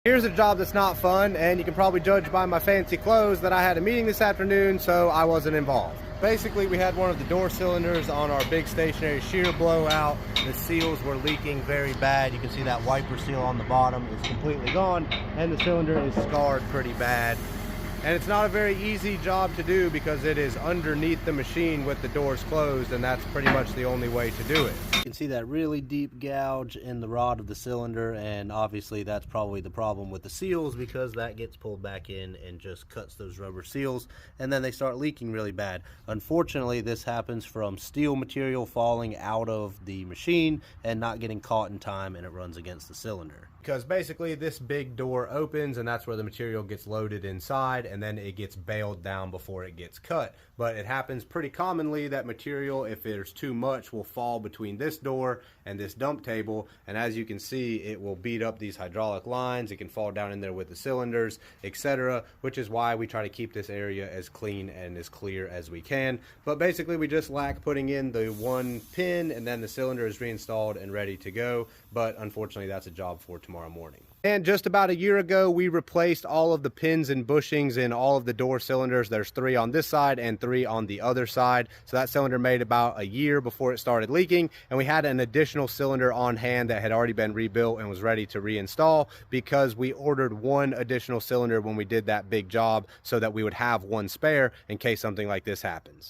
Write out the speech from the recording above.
Here's a job that's not fun, and you can probably judge by my fancy clothes that I had a meeting this afternoon, so I wasn't involved. Basically, we had one of the door cylinders on our big stationary shear blowout. The seals were leaking very bad. You can see that wiper seal on the bottom is completely gone, and the cylinder is scarred pretty bad. And it's not a very easy job to do because it is underneath the machine with the doors closed, and that's pretty much the only way to do it. You can see that really deep gouge in the rod of the cylinder, and obviously that's probably the problem with the seals because that gets pulled back in and just cuts those rubber seals, and then they start leaking really bad. Unfortunately, this happens from steel material falling out of the machine and not getting caught in time, and it runs against the cylinder. Because basically this big door opens and that's where the material gets loaded inside, and then it gets bailed down before it gets cut. But it happens pretty commonly that material, if there's too much, will fall between this door and this dump table, and as you can see, it will beat up these hydraulic lines. It can fall down in there with the cylinders, etc., which is why we try to keep this area as clean and as clear as we can. But basically we just lack putting in the one pin, and then the cylinder is reinstalled and ready to go. But unfortunately that's a job for tomorrow morning. And just about a year ago, we replaced all of the pins and bushings in all of the door cylinders. There's 3 on this side and 3 on the other side. So that cylinder made about a year before it started leaking. And we had an additional cylinder on hand that had already been rebuilt and was ready to reinstall because we ordered 1 additional cylinder when we did that big job so that we would have 1 spare in case something like this happens.